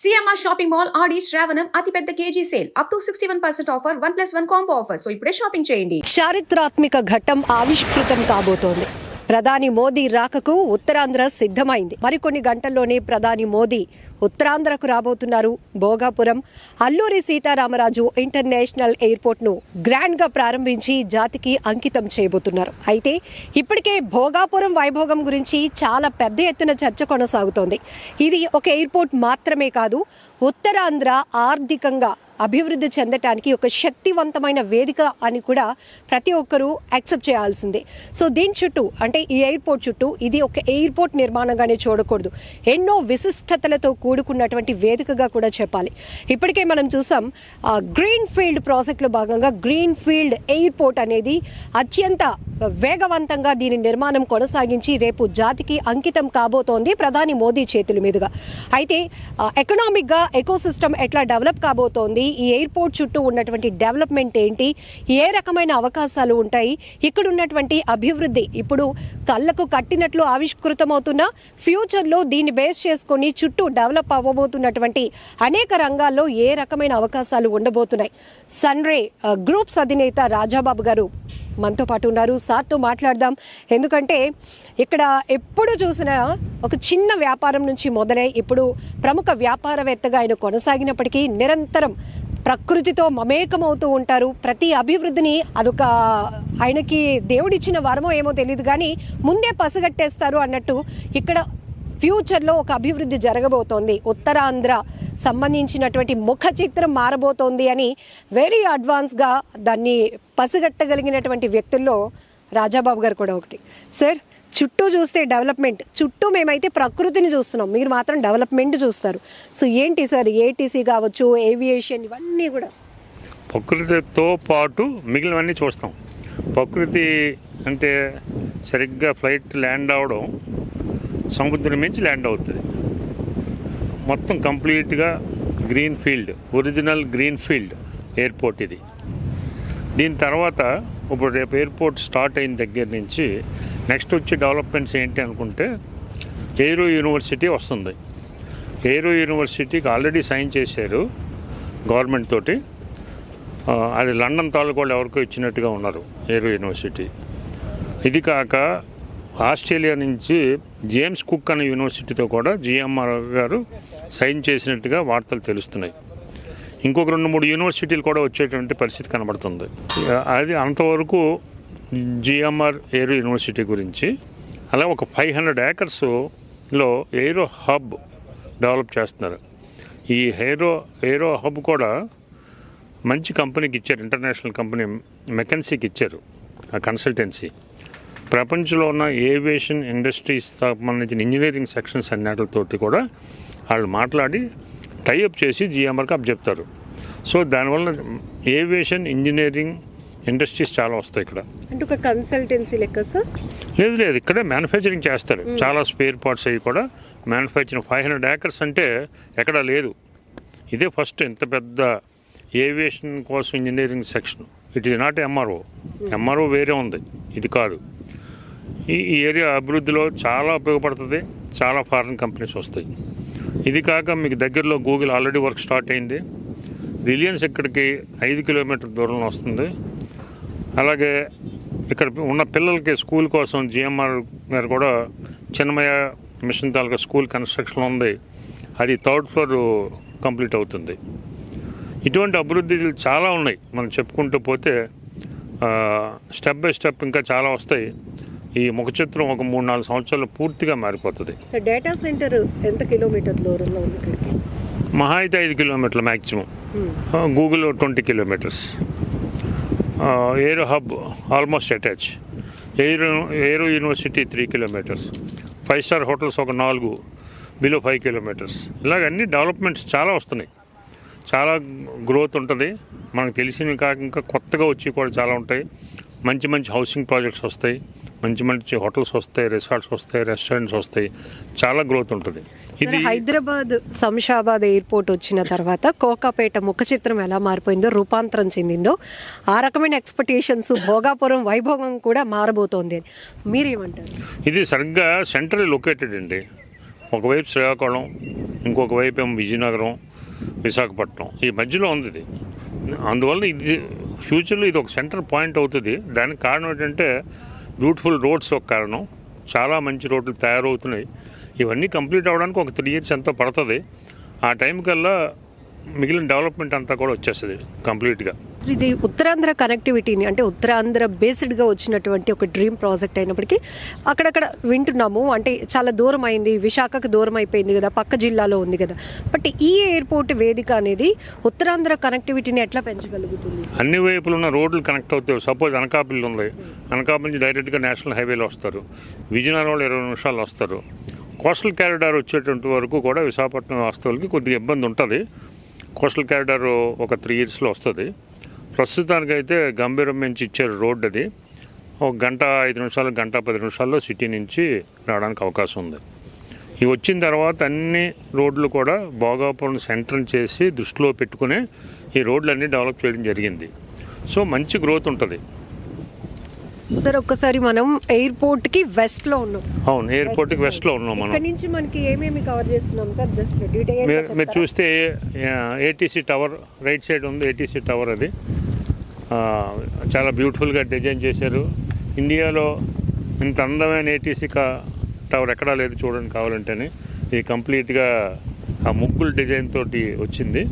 CMR shopping mall ఆడి శ్రావణం అతిపెద్ద KG sale up to 61% offer 1+1 combo offer. So ఇప్పుడే shopping చేయండి. చారిత్రాత్మక ఘట్టం ఆవిష్కృతం కాబోతోంది. ప్రధాని మోదీ రాకకు ఉత్తరాంధ్ర సిద్ధమైంది. మరికొన్ని గంటల్లోనే ప్రధాని మోదీ ఉత్తరాంధ్రకు రాబోతున్నారు. భోగాపురం అల్లూరి సీతారామరాజు ఇంటర్నేషనల్ ఎయిర్పోర్ట్ ను గ్రాండ్ గా ప్రారంభించి జాతికి అంకితం చేయబోతున్నారు. అయితే ఇప్పటికే భోగాపురం వైభోగం గురించి చాలా పెద్ద ఎత్తున చర్చ కొనసాగుతోంది. ఇది ఒక ఎయిర్పోర్ట్ మాత్రమే కాదు, ఉత్తరాంధ్ర ఆర్థికంగా అభివృద్ధి చెందటానికి ఒక శక్తివంతమైన వేదిక అని కూడా ప్రతి ఒక్కరూ యాక్సెప్ట్ చేయాల్సిందే. సో దీని చుట్టూ, అంటే ఈ ఎయిర్పోర్ట్ చుట్టూ ఇది ఒక ఎయిర్పోర్ట్ నిర్మాణంగానే చూడకూడదు, ఎన్నో విశిష్టతలతో కూడుకున్నటువంటి వేదికగా కూడా చెప్పాలి. ఇప్పటికే మనం చూసాం, గ్రీన్ ఫీల్డ్ ప్రాజెక్టులో భాగంగా గ్రీన్ ఫీల్డ్ ఎయిర్పోర్ట్ అనేది అత్యంత వేగవంతంగా దీని నిర్మాణం కొనసాగించి రేపు జాతికి అంకితం కాబోతోంది ప్రధాని మోదీ చేతుల మీదుగా. అయితే ఎకనామిక్గా ఎకోసిస్టమ్ ఎట్లా డెవలప్ కాబోతోంది, ఈ ఎయిర్పోర్ట్ చుట్టూ ఉన్నటువంటి డెవలప్మెంట్ ఏంటి, ఏ రకమైన అవకాశాలు ఉంటాయి, ఇక్కడ ఉన్నటువంటి అభివృద్ధి ఇప్పుడు కళ్ళకు కట్టినట్లు ఆవిష్కృతమవుతున్న ఫ్యూచర్లో దీన్ని బేస్ చేసుకొని చుట్టూ డెవలప్ అవ్వబోతున్నటువంటి అనేక రంగాల్లో ఏ రకమైన అవకాశాలు ఉండబోతున్నాయి. సన్రే గ్రూప్స్ అధినేత రాజాబాబు గారు మనతో పాటు ఉన్నారు. సార్తో మాట్లాడదాం. ఎందుకంటే ఇక్కడ ఎప్పుడు చూసినా ఒక చిన్న వ్యాపారం నుంచి మొదలై ఇప్పుడు ప్రముఖ వ్యాపారవేత్తగా ఆయన కొనసాగినప్పటికీ నిరంతరం ప్రకృతితో మమేకమవుతూ ఉంటారు. ప్రతి అభివృద్ధిని అదొక ఆయనకి దేవుడిచ్చిన వరమో ఏమో తెలియదు కానీ ముందే పసిగట్టేస్తారు అన్నట్టు ఇక్కడ ఫ్యూచర్లో ఒక అభివృద్ధి జరగబోతోంది, ఉత్తరాంధ్ర సంబంధించినటువంటి ముఖ చిత్రం మారబోతోంది అని వెరీ అడ్వాన్స్గా దాన్ని పసిగట్టగలిగినటువంటి వ్యక్తుల్లో రాజాబాబు గారు కూడా ఒకటి. సార్, చుట్టూ చూస్తే డెవలప్మెంట్, చుట్టూ మేమైతే ప్రకృతిని చూస్తున్నాం, మీరు మాత్రం డెవలప్మెంట్ చూస్తారు. సో ఏంటి సార్, ఏటీసీ కావచ్చు, ఏవియేషన్, ఇవన్నీ కూడా ప్రకృతితో పాటు మిగిలినవన్నీ చూస్తాం. ప్రకృతి అంటే సరిగ్గా ఫ్లైట్ ల్యాండ్ అవడం, సముద్రం మించి ల్యాండ్ అవుతుంది. మొత్తం కంప్లీట్గా green field, original green field airport ఇది. దీని తర్వాత ఇప్పుడు రేపు ఎయిర్పోర్ట్ స్టార్ట్ అయిన దగ్గర నుంచి నెక్స్ట్ వచ్చే డెవలప్మెంట్స్ ఏంటి అనుకుంటే ఎయిరో యూనివర్సిటీ వస్తుంది. ఎయిరో యూనివర్సిటీకి ఆల్రెడీ సైన్ చేశారు గవర్నమెంట్ తోటి. అది లండన్ తాలూకాళ్ళు ఎవరికో ఇచ్చినట్టుగా ఉన్నారు ఎయిరో యూనివర్సిటీ. ఇది కాక ఆస్ట్రేలియా నుంచి జేమ్స్ కుక్ అనే యూనివర్సిటీతో కూడా జిఎంఆర్ గారు సైన్ చేసినట్టుగా వార్తలు తెలుస్తున్నాయి. ఇంకొక 2-3 యూనివర్సిటీలు కూడా వచ్చేటువంటి పరిస్థితి కనబడుతుంది. అది అంతవరకు జిఎంఆర్ ఎయిరో యూనివర్సిటీ గురించి. అలా ఒక 500 ఏకర్స్లో ఎయిరో హబ్ డెవలప్ చేస్తున్నారు. ఈ ఎయిరో హబ్ కూడా మంచి కంపెనీకి ఇచ్చారు, ఇంటర్నేషనల్ కంపెనీ మెకెన్సీకి ఇచ్చారు ఆ కన్సల్టెన్సీ. ప్రపంచంలో ఉన్న ఏవియేషన్ ఇండస్ట్రీస్ సంబంధించిన ఇంజనీరింగ్ సెక్షన్స్ అన్నిటితోటి కూడా వాళ్ళు మాట్లాడి టైఅప్ చేసి జిఎంఆర్కి అప్ చెప్తారు. సో దానివల్ల ఏవియేషన్ ఇంజనీరింగ్ ఇండస్ట్రీస్ చాలా వస్తాయి ఇక్కడ. అంటే ఒక కన్సల్టెన్సీ లెక్క సార్? లేదు, ఇక్కడే మ్యానుఫ్యాక్చరింగ్ చేస్తారు. చాలా స్పేర్ పార్ట్స్ అవి కూడా మ్యానుఫ్యాక్చరింగ్. 500 ఏకర్స్ అంటే ఎక్కడా లేదు. ఇదే ఫస్ట్ ఇంత పెద్ద ఏవియేషన్ కోసం engineering section. It is not MRO వేరే ఉంది, ఇది కాదు. ఈ ఏరియా అభివృద్ధిలో చాలా ఉపయోగపడుతుంది. చాలా ఫారిన్ కంపెనీస్ వస్తాయి. ఇది కాక మీకు దగ్గరలో గూగుల్ ఆల్రెడీ వర్క్ స్టార్ట్ అయింది. రిలయన్స్ ఇక్కడికి 5 కిలోమీటర్ దూరంలో వస్తుంది. అలాగే ఇక్కడ ఉన్న పిల్లలకి స్కూల్ కోసం జిఎంఆర్ గారు కూడా చిన్నమయ్య మిషన్ తాలూకా స్కూల్ కన్స్ట్రక్షన్ ఉంది. అది 3rd ఫ్లోర్ కంప్లీట్ అవుతుంది. ఇటువంటి అభివృద్ధులు చాలా ఉన్నాయి. మనం చెప్పుకుంటూ పోతే స్టెప్ బై స్టెప్ ఇంకా చాలా వస్తాయి. ఈ ముఖ చిత్రం ఒక 3-4 సంవత్సరాలు పూర్తిగా మారిపోతుంది. డేటా సెంటర్ ఎంత కిలోమీటర్ దూరంలో ఉంది ఇక్కడికి? మహా అయితే 5 కిలోమీటర్లు maximum. Google 20 kilometres. Aero hub almost attach. Aero university 3 kilometres. 5 star hotels ఒక 4, బిలో 5 కిలోమీటర్స్. ఇలాగ అన్ని డెవలప్మెంట్స్ చాలా వస్తున్నాయి. చాలా గ్రోత్ ఉంటుంది. మనకు తెలిసినవి కాక ఇంకా కొత్తగా వచ్చి కూడా చాలా ఉంటాయి. మంచి హౌసింగ్ ప్రాజెక్ట్స్ వస్తాయి, మంచి హోటల్స్ వస్తాయి, రిసార్ట్స్ వస్తాయి, రెస్టారెంట్స్ వస్తాయి. చాలా గ్రోత్ ఉంటుంది. ఇది హైదరాబాద్ శంషాబాద్ ఎయిర్పోర్ట్ వచ్చిన తర్వాత కోకాపేట ముఖ చిత్రం ఎలా మారిపోయిందో, రూపాంతరం చెందిందో, ఆ రకమైన ఎక్స్పెక్టేషన్స్ భోగాపురం వైభోగం కూడా మారబోతోంది. మీరేమంటారు? ఇది సరిగ్గా సెంట్రల్ లొకేటెడ్ అండి. ఒకవైపు శ్రీకాకుళం, ఇంకొక వైపు ఏమో విజయనగరం, విశాఖపట్నం, ఈ మధ్యలో ఉంది ఇది. అందువల్ల ఇది ఫ్యూచర్లో ఇది ఒక సెంటర్ పాయింట్ అవుతుంది. దానికి కారణం ఏంటంటే బ్యూటిఫుల్ రోడ్స్ ఒక కారణం. చాలా మంచి రోడ్లు తయారవుతున్నాయి. ఇవన్నీ కంప్లీట్ అవ్వడానికి ఒక 3 years ఎంతో పడుతుంది. ఆ టైం కల్లా మిగిలిన డెవలప్మెంట్ అంతా కూడా వచ్చేస్తుంది కంప్లీట్గా. ఇది ఉత్తరాంధ్ర కనెక్టివిటీని అంటే ఉత్తరాంధ్ర బేస్డ్గా వచ్చినటువంటి ఒక డ్రీమ్ ప్రాజెక్ట్ అయినప్పటికీ అక్కడక్కడ వింటున్నాము అంటే చాలా దూరం అయింది, విశాఖకు దూరం అయిపోయింది కదా, పక్క జిల్లాలో ఉంది కదా. బట్ ఈ ఎయిర్పోర్ట్ వేదిక అనేది ఉత్తరాంధ్ర కనెక్టివిటీని ఎట్లా పెంచగలుగుతుంది? అన్ని వైపులు ఉన్న రోడ్లు కనెక్ట్ అవుతాయి. సపోజ్ అనకాపల్లి ఉంది, అనకాపల్లి నుంచి డైరెక్ట్గా నేషనల్ హైవేలో వస్తారు, విజయనగరం వాళ్ళు 20 నిమిషాలు వస్తారు. కోస్టల్ కారిడార్ వచ్చేటువంటి వరకు కూడా విశాఖపట్నం వాస్తవులకి కొద్దిగా ఇబ్బంది ఉంటుంది. కోస్టల్ కారిడార్ ఒక 3 yearsలో వస్తుంది. ప్రస్తుతానికైతే గంభీరం నుంచి ఇచ్చారు రోడ్. అది 1 గంట 5 నిమిషాలు, 1 గంట 10 నిమిషాల్లో సిటీ నుంచి రావడానికి అవకాశం ఉంది. ఇవి వచ్చిన తర్వాత అన్ని రోడ్లు కూడా భోగాపురం సెంటర్ చేసి దృష్టిలో పెట్టుకుని ఈ రోడ్లన్నీ డెవలప్ చేయడం జరిగింది. సో మంచి గ్రోత్ ఉంటుంది. సార్ ఒక్కసారి మనం ఎయిర్పోర్ట్ కి వెస్ట్ లో ఉన్నాం. అవును, ఎయిర్పోర్ట్ కి వెస్ట్ లో ఉన్నాం మనం. ఇక్కడ నుంచి మనకి ఏమేమి కవర్ చేస్తున్నాం సార్? జస్ట్ డీటెయిల్స్ మీరు చూస్తే ఏటీసీ టవర్ రైట్ సైడ్ ఉంది. ఏటీసీ టవర్ అది చాలా బ్యూటిఫుల్గా డిజైన్ చేశారు. ఇండియాలో ఇంత అందమైన ఏటీసీ టవర్ ఎక్కడా లేదు చూడండి కావాలంటేనే. ఇది కంప్లీట్గా ఆ ముగ్గులు డిజైన్ తోటి వచ్చింది.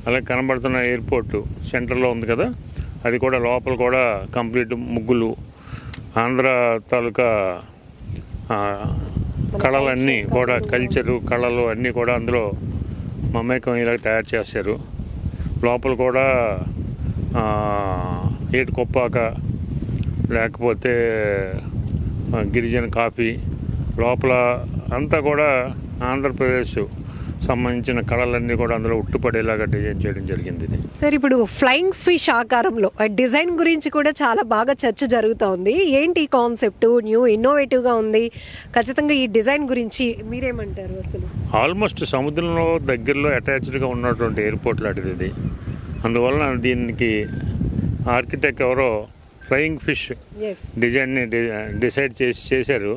అలాగే కనబడుతున్న ఎయిర్పోర్టు సెంటర్లో ఉంది కదా, అది కూడా లోపల కూడా కంప్లీట్ ముగ్గులు, ఆంధ్ర తాలూకా కళలన్నీ కూడా, కల్చరు కళలు అన్నీ కూడా అందులో మమేకం ఇలా తయారు చేశారు. లోపల కూడా ఏటుకొప్పాక లేకపోతే గిరిజన కాఫీ లోపల అంతా కూడా ఆంధ్రప్రదేశ్ సంబంధించిన కళలన్నీ కూడా అందులో ఉట్టుపడేలాగా డిజైన్ చేయడం జరిగింది. ఇది సార్ ఇప్పుడు ఫ్లయింగ్ ఫిష్ ఆకారంలో డిజైన్ గురించి కూడా చాలా బాగా చర్చ జరుగుతోంది. ఏంటి ఈ కాన్సెప్ట్? న్యూ ఇన్నోవేటివ్గా ఉంది. ఖచ్చితంగా ఈ డిజైన్ గురించి మీరేమంటారు? అసలు ఆల్మోస్ట్ సముద్రంలో దగ్గరలో అటాచ్డ్గా ఉన్నటువంటి ఎయిర్పోర్ట్ లాంటిది ఇది. అందువలన దీనికి ఆర్కిటెక్ట్ ఎవరో ఫ్లయింగ్ ఫిష్ డిజైన్ని డిసైడ్ చేశారు.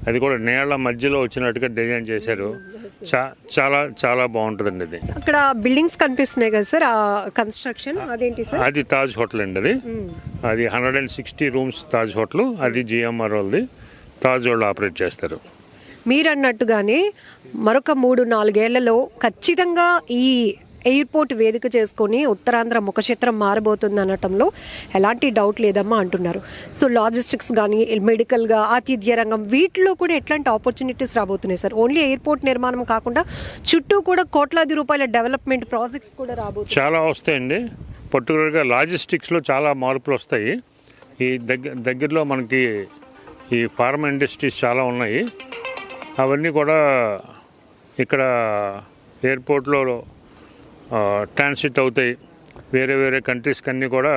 అది కూడా నేల మధ్యలో వచ్చినట్టుగా డిజైన్ చేశారు. చాలా చాలా బాగుంటుందండి ఇది. అక్కడ బిల్డింగ్స్ కనిపిస్తున్నాయి కదా సార్, ఆ కన్స్ట్రక్షన్ అదేంటి సార్? అది తాజ్ హోటల్ అండి. అది 160 rooms తాజ్ హోటల్. అది జిఎంఆర్ వాళ్ళది. తాజ్ వాళ్ళు ఆపరేట్ చేస్తారు. మీరు అన్నట్టుగానే మరొక 3-4 ఏళ్లలో ఖచ్చితంగా ఈ ఎయిర్పోర్ట్ వేదిక చేసుకొని ఉత్తరాంధ్ర ముఖచిత్రం మారబోతుంది అనటంలో ఎలాంటి డౌట్ లేదమ్మా అంటున్నారు. సో లాజిస్టిక్స్ కానీ, మెడికల్గా, ఆతిథ్య రంగం, వీటిలో కూడా ఎట్లాంటి ఆపర్చునిటీస్ రాబోతున్నాయి సార్? ఓన్లీ ఎయిర్పోర్ట్ నిర్మాణం కాకుండా చుట్టూ కూడా కోట్లాది రూపాయల డెవలప్మెంట్ ప్రాజెక్ట్స్ కూడా రాబోతున్నాయి. చాలా వస్తాయండి. పర్టికులర్గా లాజిస్టిక్స్లో చాలా మార్పులు వస్తాయి. ఈ దగ్గరలో మనకి ఈ ఫార్మా ఇండస్ట్రీస్ చాలా ఉన్నాయి. అవన్నీ కూడా ఇక్కడ ఎయిర్పోర్ట్లో ట్రాన్సిట్ అవుతాయి. వేరే వేరే కంట్రీస్కి అన్నీ కూడా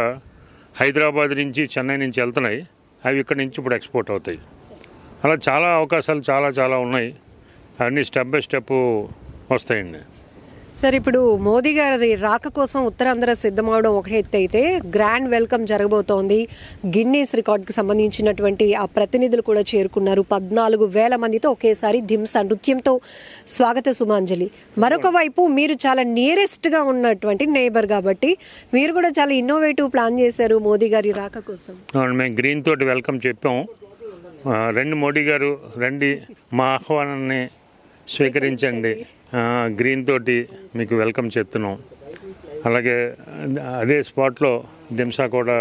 హైదరాబాద్ నుంచి, చెన్నై నుంచి వెళ్తున్నాయి. అవి ఇక్కడ నుంచి ఇప్పుడు ఎక్స్పోర్ట్ అవుతాయి. అలా చాలా అవకాశాలు చాలా చాలా ఉన్నాయి. అవన్నీ స్టెప్ బై స్టెప్ వస్తాయండి. సార్ ఇప్పుడు మోదీ గారి రాక కోసం ఉత్తరాంధ్ర సిద్ధమవడం ఒక ఎత్తు అయితే, గ్రాండ్ వెల్కమ్ జరగబోతోంది. గిన్నీస్ రికార్డ్కి సంబంధించినటువంటి ఆ ప్రతినిధులు కూడా చేరుకున్నారు. 14,000 మందితో ఒకేసారి ధింస నృత్యంతో స్వాగత సుమాంజలి. మరొక వైపు మీరు చాలా నియరెస్ట్గా ఉన్నటువంటి నేబర్ కాబట్టి మీరు కూడా చాలా ఇన్నోవేటివ్ ప్లాన్ చేశారు మోదీ గారి రాక కోసం. మేము గ్రీన్ తోటి వెల్కమ్ చెప్పాము. రండి మోడీ గారు, రండి, మా ఆహ్వానాన్ని స్వీకరించండి, గ్రీన్ తోటి మీకు వెల్కమ్ చెప్తున్నాం. అలాగే అదే స్పాట్లో దింసా కూడా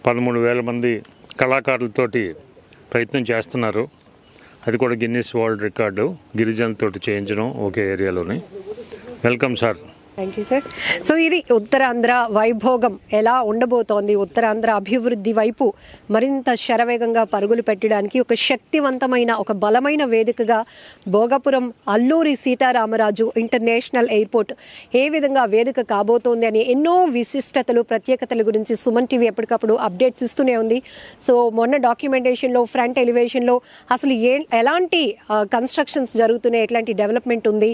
13,000 మంది కళాకారులతోటి ప్రయత్నం చేస్తున్నారు. అది కూడా గిన్నిస్ వరల్డ్ రికార్డు గిరిజనులతోటి చేయించడం ఒకే ఏరియాలోని. Welcome sir. Thank you sir. So ఇది ఉత్తరాంధ్ర వైభోగం ఎలా ఉండబోతోంది, ఉత్తరాంధ్ర అభివృద్ధి వైపు మరింత శరవేగంగా పరుగులు పెట్టడానికి ఒక శక్తివంతమైన, ఒక బలమైన వేదికగా భోగాపురం అల్లూరి సీతారామరాజు ఇంటర్నేషనల్ ఎయిర్పోర్ట్ ఏ విధంగా వేదిక కాబోతోంది అని ఎన్నో విశిష్టతలు, ప్రత్యేకతల గురించి సుమన్ టీవీ ఎప్పటికప్పుడు అప్డేట్స్ ఇస్తూనే ఉంది. సో మొన్న డాక్యుమెంటేషన్లో, ఫ్రంట్ ఎలివేషన్లో అసలు ఎలాంటి కన్స్ట్రక్షన్స్ జరుగుతున్నాయి, ఎట్లాంటి డెవలప్మెంట్ ఉంది,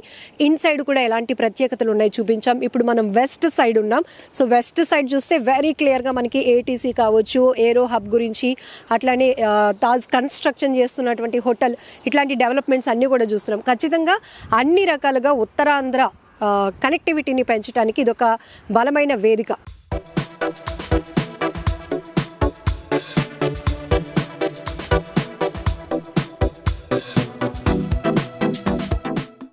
ఇన్సైడ్ కూడా ఎలాంటి ప్రత్యేకతలు ఉన్నాయి చూపించాం. ఇప్పుడు మనం వెస్ట్ సైడ్ ఉన్నాం. సో వెస్ట్ సైడ్ చూస్తే వెరీ క్లియర్గా మనకి ఏటీసీ కావచ్చు, ఏరో హబ్ గురించి, అట్లానే తాజ్ కన్స్ట్రక్షన్ చేస్తున్నటువంటి హోటల్, ఇట్లాంటి డెవలప్మెంట్స్ అన్నీ కూడా చూస్తున్నాం. ఖచ్చితంగా అన్ని రకాలుగా ఉత్తరాంధ్ర కనెక్టివిటీని పెంచడానికి ఇదొక బలమైన వేదిక.